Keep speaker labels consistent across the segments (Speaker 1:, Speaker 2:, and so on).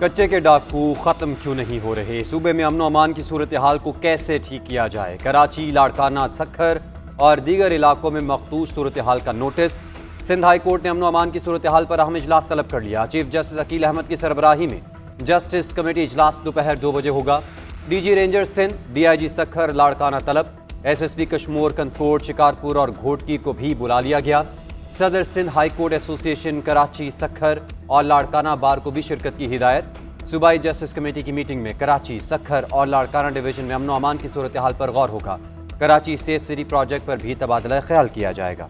Speaker 1: कच्चे के डाकू खत्म क्यों नहीं हो रहे? सूबे में अमन अमान की सूरत हाल को कैसे ठीक किया जाए? कराची, लाड़काना, सखर और दीगर इलाकों में मखदूश सूरत हाल का नोटिस। सिंध हाई कोर्ट ने अमन अमान की सूरत हाल पर अहम इजलास तलब कर लिया। चीफ जस्टिस अकील अहमद की सरबराही में जस्टिस कमेटी इजलास दोपहर 2 बजे होगा। DG ranger Sindh, DIG Sukkur, Larkana तलब, SSP कश्मोर, कंदकोट, शिकारपुर और घोटकी को भी बुला लिया गया। सदर Sindh high court association Karachi, Sukkur और लाड़काना बार को भी शिरकत की हिदायत। सूबाई जस्टिस कमेटी की मीटिंग में कराची, सखर और लाड़काना डिवीजन में अमन अमान की सूरत हाल पर गौर होगा। कराची सेफ सिटी प्रोजेक्ट पर भी तबादला ख्याल किया जाएगा।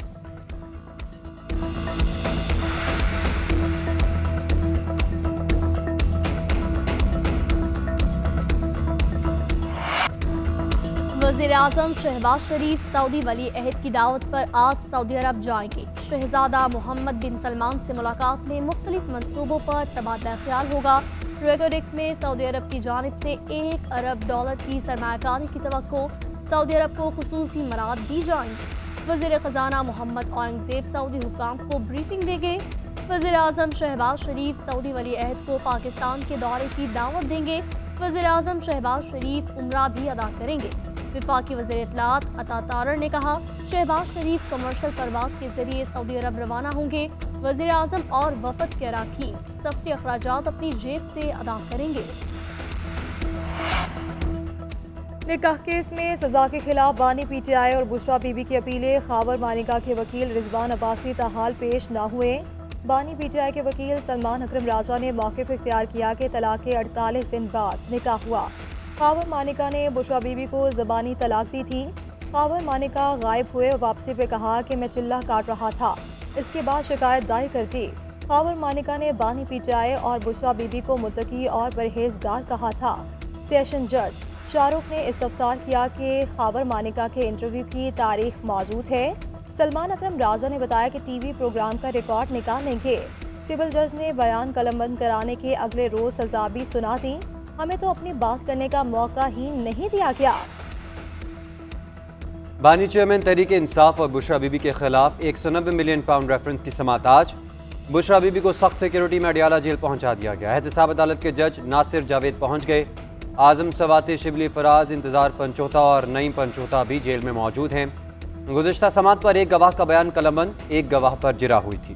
Speaker 2: वज़ीर-ए-आज़म शहबाज शरीफ सऊदी वली अहद की दावत पर आज सऊदी अरब जाएंगे। शहजादा मोहम्मद बिन सलमान से मुलाकात में मुख्तलिफ मंसूबों पर तबादला ख्याल होगा। रेगोडिक्स में सऊदी अरब की जानिब से $1 अरब की सरमायाकारी की तवक्को। सऊदी अरब को खुसूसी मराद दी जाएंगी। वज़ीर ख़जाना मोहम्मद औरंगज़ेब सऊदी हुक्काम को ब्रीफिंग देंगे। वज़ीर-ए-आज़म शहबाज शरीफ सऊदी वली अहद को पाकिस्तान के दौरे की दावत देंगे। वज़ीर-ए-आज़म शहबाज शरीफ उम्रा भी अदा करेंगे। विफाकी वज़ीर इत्तलात अता तारर ने कहा, शहबाज शरीफ कमर्शियल परवाज के जरिए सऊदी अरब रवाना होंगे। वज़ीर आज़म और वफद के अराकीन सफ़री अखराजात अपनी जेब से अदा करेंगे।
Speaker 3: निकाह केस में सजा के खिलाफ बानी PTI और बुशरा बीबी की अपीलें। खावर मानिका के वकील रिजवान अब्बासी ताहाल पेश ना हुए। बानी PTI के वकील सलमान अकरम राजा ने मौक़िफ़ इख्तियार किया कि तलाक के 48 दिन बाद निकाह हुआ। खावर मानिका ने बुशरा बीबी को ज़बानी तलाक दी थी। खावर मानिका गायब हुए। वापसी पे कहा कि मैं चिल्ला काट रहा था, इसके बाद शिकायत दायर कर दी। खावर मानिका ने बानी PTI और बुशरा बीबी को मुत्तकी और परहेजगार कहा था। सेशन जज शाहरुख ने इस्तफसार किया कि खावर मानिका के इंटरव्यू की तारीख मौजूद है। सलमान अकरम राजा ने बताया कि TV प्रोग्राम का रिकॉर्ड निकाल लेंगे। सिविल जज ने बयान कलमबंद कराने के अगले रोज सजा भी सुना दी। हमें तो अपनी बात करने का मौका ही नहीं दिया गया।
Speaker 1: बानी चेयरमैन तहरीक इंसाफ और बुशरा बीबी के खिलाफ 190 मिलियन पाउंड रेफरेंस की समाअत आज। बुशरा बीबी को सख्त सिक्योरिटी में अडियाला जेल पहुंचा दिया गया। एहतसाब अदालत के जज नासिर जावेद पहुंच गए। आजम सवाते, शिबली फराज, इंतजार पंचोता और नईम पंचोता भी जेल में मौजूद हैं। गुज़िश्ता समाअत पर एक गवाह का बयान कलमबंद, एक गवाह पर जिरा हुई थी।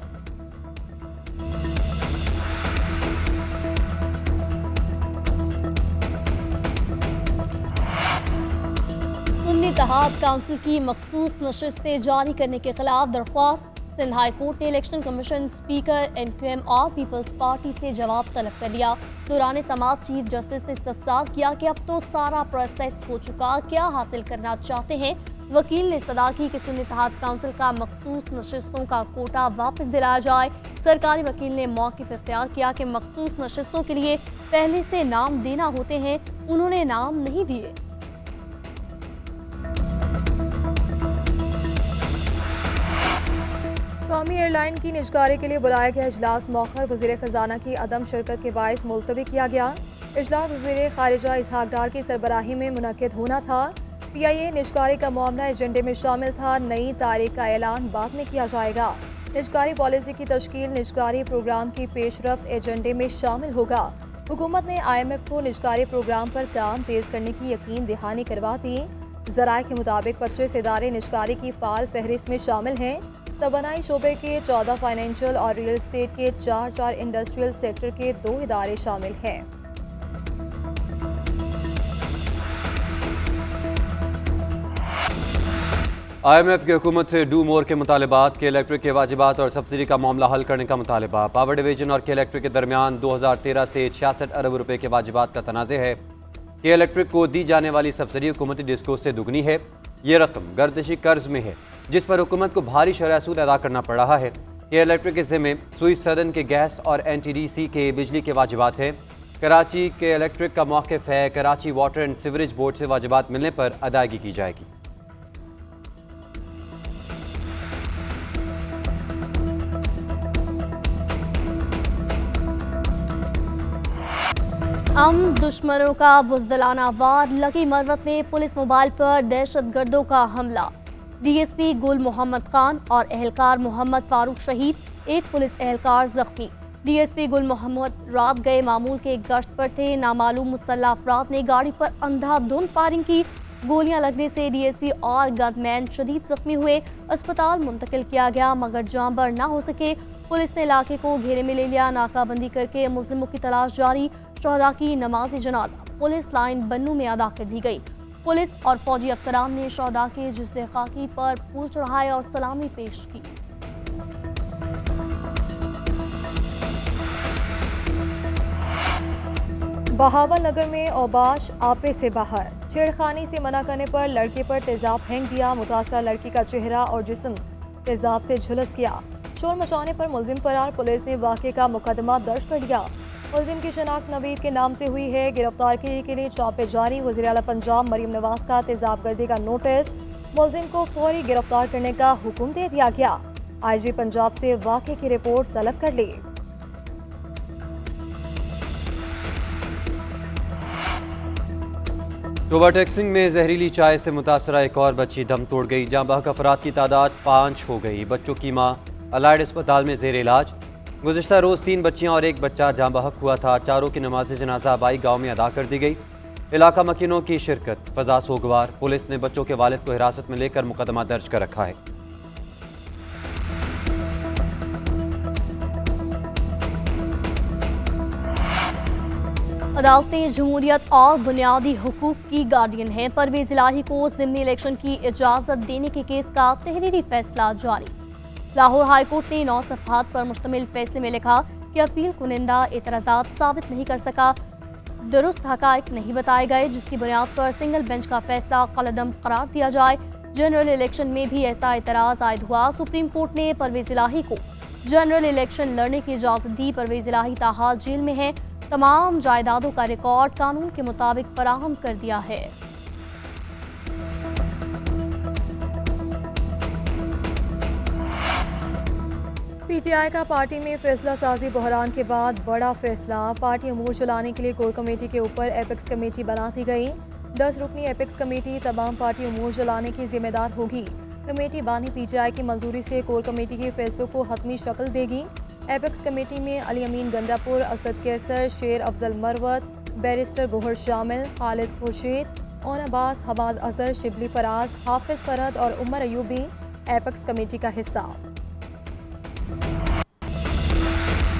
Speaker 2: इत्तेहाद काउंसिल की मखसूस नशिस्तें जारी करने के खिलाफ दरख्वास्त। सिंध हाई कोर्ट ने इलेक्शन कमीशन, स्पीकर, NQM और पीपल्स पार्टी से जवाब तलब कर लिया। दौरान समाअत चीफ जस्टिस ने इस्तफसार किया कि अब तो सारा प्रोसेस हो चुका, क्या हासिल करना चाहते हैं। वकील ने सदा की कि सिंध इत्तेहाद काउंसिल का मखसूस नशिस्तों का कोटा वापस दिलाया जाए। सरकारी वकील ने मौक़िफ़ इख्तियार किया कि मखसूस नशिस्तों के लिए पहले से नाम देना होते हैं, उन्होंने नाम नहीं दिए।
Speaker 3: कौमी एयरलाइन की निजकारी के लिए बुलाया गया इजलास मौखर। वज़ीर ख़जाना की अदम शिरकत के बायस मुलतवी किया गया। इजलास वज़ीर ख़ारिजा इसहाक डार की सरबराही में मुनक्किद होना था। PIA निजकारी का मामला एजेंडे में शामिल था। नई तारीख का ऐलान बाद में किया जाएगा। निजकारी पॉलिसी की तश्कील, निजकारी प्रोग्राम की पेशरफ्त एजेंडे में शामिल होगा। हुकूमत ने IMF को निजकारी प्रोग्राम पर काम तेज करने की यकीन दहानी करवा दी। ज़राए के मुताबिक 25 इदारे निजकारी की फ़ाल फहरिस्त में शामिल हैं। तवानाई शोबे के 14, फाइनेंशियल और रियल एस्टेट के 4, इंडस्ट्रियल सेक्टर के 2 इदारे शामिल हैं।
Speaker 1: IMF की हुकूमत से डू मोर के मुतालबात, के इलेक्ट्रिक के वाजिबात और सब्सिडी का मामला हल करने का मुतालबा। पावर डिवीजन और के इलेक्ट्रिक के दरमियान 2013 से 66 अरब रुपए के वाजिबात का तनाज़े है। के इलेक्ट्रिक को दी जाने वाली सब्सिडी हुकूमती डिस्को से दुगनी है। ये रकम गर्दिशी कर्ज में है जिस पर हुकूमत को भारी शरह सूद अदा करना पड़ रहा है। के इलेक्ट्रिक हिस्से में सुई सदन के गैस और NTDC के बिजली के वाजिबात हैं। कराची के इलेक्ट्रिक का मौक़िफ़ है Karachi water and sewerage board से वाजिबात मिलने पर अदायगी की जाएगी।
Speaker 2: दुश्मनों का बुज़दिलाना वार, लकी मरवत में पुलिस मोबाइल पर दहशतगर्दों का हमला। DSP गुल मोहम्मद खान और एहलकार मोहम्मद फारूक शहीद, एक पुलिस एहलकार जख्मी। डीएसपी गुल मोहम्मद रात गए मामूल के एक गश्त पर थे। नामालूम मुसल्लह अफराद ने गाड़ी पर अंधाधुंध फायरिंग की। गोलियां लगने से डीएसपी और गनमैन शदीद जख्मी हुए। अस्पताल मुंतकिल किया गया मगर जान बर न हो सके। पुलिस ने इलाके को घेरे में ले लिया। नाकाबंदी करके मुलजिमों की तलाश जारी। शहदा की नमाज जनाजा पुलिस लाइन बन्नू में अदा कर दी गई। पुलिस और फौजी अफसरान ने शहदा के जिस्दे खाकी पर फूल चढ़ाए और सलामी पेश की।
Speaker 3: बहावल नगर में औबाश आपे से बाहर, छेड़खानी से मना करने पर लड़के पर तेजाब फेंक दिया। मुतासरा लड़की का चेहरा और जिस्म तेजाब से झुलस गया। शोर मचाने पर मुलजिम फरार। पुलिस ने वाक़े का मुकदमा दर्ज कर लिया। मुलजिम की शनाख्त नवीद के नाम से हुई है। गिरफ्तार के लिए छापे जारी। वज़ीर आला पंजाब मरीम नवाज का तेजाबगर्दी का नोटिस। मुलजिम को फौरी गिरफ्तार करने का हुक्म दे दिया गया। IG पंजाब से वाक़े की रिपोर्ट तलब कर ली।
Speaker 1: ओवरटेक्सिंग में जहरीली चाय से मुतासरा एक और बच्ची दम तोड़ गई। जाँ बहक अफराद की तादाद 5 हो गई। बच्चों की माँ अलाइड अस्पताल में जेर इलाज। गुज़िश्ता रोज़ 3 बच्चियाँ और एक बच्चा जाँ बहक हुआ था। चारों की नमाज जनाजा आबाई गाँव में अदा कर दी गई। इलाका मकीनों की शिरकत, फजा सोगवार। पुलिस ने बच्चों के वालिद को हिरासत में लेकर मुकदमा दर्ज कर रखा है।
Speaker 2: अदालतें जमहूरियत और बुनियादी हुकूक की गार्डियन हैं। परवेज इलाही को ज़िमनी इलेक्शन की इजाज़त देने के केस का तहरीरी फैसला जारी। लाहौर हाईकोर्ट ने 9 सफ़हात पर मुश्तमिल फैसले में लिखा कि अपील कुनिंदा एतराज़ात साबित नहीं कर सका, दुरुस्त हक़ाइक़ नहीं बताए गए, जिसकी बुनियाद पर सिंगल बेंच का फैसला कलअदम करार दिया जाए। जनरल इलेक्शन में भी ऐसा एतराज़ आयद हुआ। सुप्रीम कोर्ट ने परवेज इलाही को जनरल इलेक्शन लड़ने की इजाज़त दी। परवेज इलाही ताहाल जेल में है। तमाम जायदादों का रिकॉर्ड कानून के मुताबिक फराहम कर दिया है।
Speaker 3: PTI का पार्टी में फैसला साजी बहरान के बाद बड़ा फैसला। पार्टी अमूर चलाने के लिए कोर कमेटी के ऊपर एपेक्स कमेटी बना दी गई। 10 रुकनी एपेक्स कमेटी तमाम पार्टी अमूर चलाने की जिम्मेदार होगी। कमेटी बानी PTI की मंजूरी से कोर कमेटी के फैसलों को हतमी शक्ल देगी। एपेक्स कमेटी में अली अमीन गंडापुर, असद कैसर, शेर अफजल मरवत, बैरिस्टर गोहर शामिल, खालिद खुर्शीद, ओन अब्बास, हमाद अजहर, शिबली फराज, हाफिज फरहद और उमर अयूबी एपेक्स कमेटी का हिस्सा।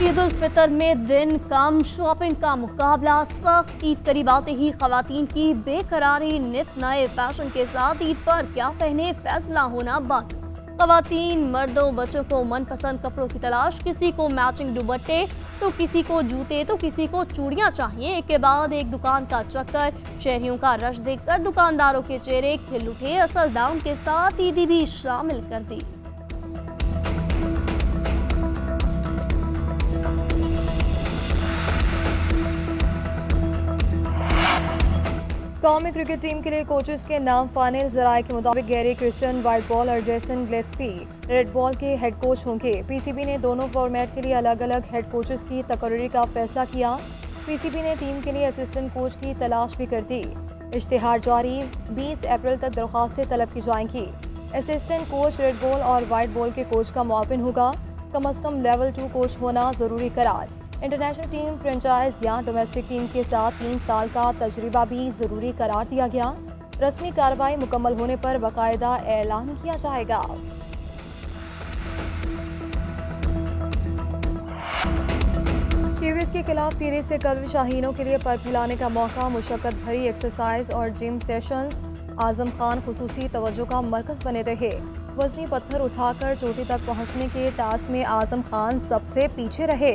Speaker 2: ईद उल फितर में दिन कम, शॉपिंग का मुकाबला सख्त। ईद करीब आते ही खवातीन की बेकरारी। नित नए फैशन के साथ ईद पर क्या पहने फैसला होना बाकी। खवातीन, मर्दों, बच्चों को मनपसंद कपड़ों की तलाश। किसी को मैचिंग दुपट्टे तो किसी को जूते तो किसी को चूड़ियां चाहिए। एक के बाद एक दुकान का चक्कर। शहरियों का रश देखकर दुकानदारों के चेहरे खिल उठे। असल दाम के साथ ईदी भी शामिल कर दी।
Speaker 3: कौमी क्रिकेट टीम के लिए कोचेस के नाम फाइनल। जराये के मुताबिक गैरी क्रिश्चियन वाइट बॉल और जेसन ग्लेस्पी रेड बॉल के हेड कोच होंगे। PCB ने दोनों फॉर्मेट के लिए अलग अलग हेड कोचेस की तकर्री का फैसला किया। PCB ने टीम के लिए असिस्टेंट कोच की तलाश भी कर दी। इश्तिहार जारी। 20 अप्रैल तक दरख्वास्तें तलब की जाएंगी। असिस्टेंट कोच रेड बॉल और वाइट बॉल के कोच का मुआविन होगा। कम अज कम लेवल 2 कोच होना जरूरी करार। इंटरनेशनल टीम, फ्रेंचाइज या डोमेस्टिक टीम के साथ 3 साल का तजर्बा भी जरूरी करार दिया गया। रस्मी कार्रवाई मुकम्मल होने पर बाकायदा ऐलान किया जाएगा। किवीज के खिलाफ सीरीज से कल शाहीनों के लिए पर फैलाने का मौका। मुशक्कत भरी एक्सरसाइज और जिम सेशंस। आजम खान खुसूसी तवज्जो का मरकज बने रहे। वजनी पत्थर उठाकर चोटी तक पहुंचने के टास्क में आजम खान सबसे पीछे रहे।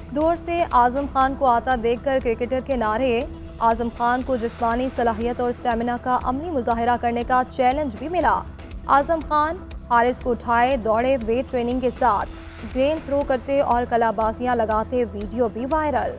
Speaker 3: दूर से आजम खान को आता देखकर क्रिकेटर के नारे। आजम खान को जिस्मानी सलाहियत और स्टेमिना का अमली मुजाहिरा करने का चैलेंज भी मिला। आजम खान हारिस को उठाए दौड़े वेट ट्रेनिंग के साथ। ग्रेन थ्रो करते और कलाबाजियां लगाते वीडियो भी वायरल।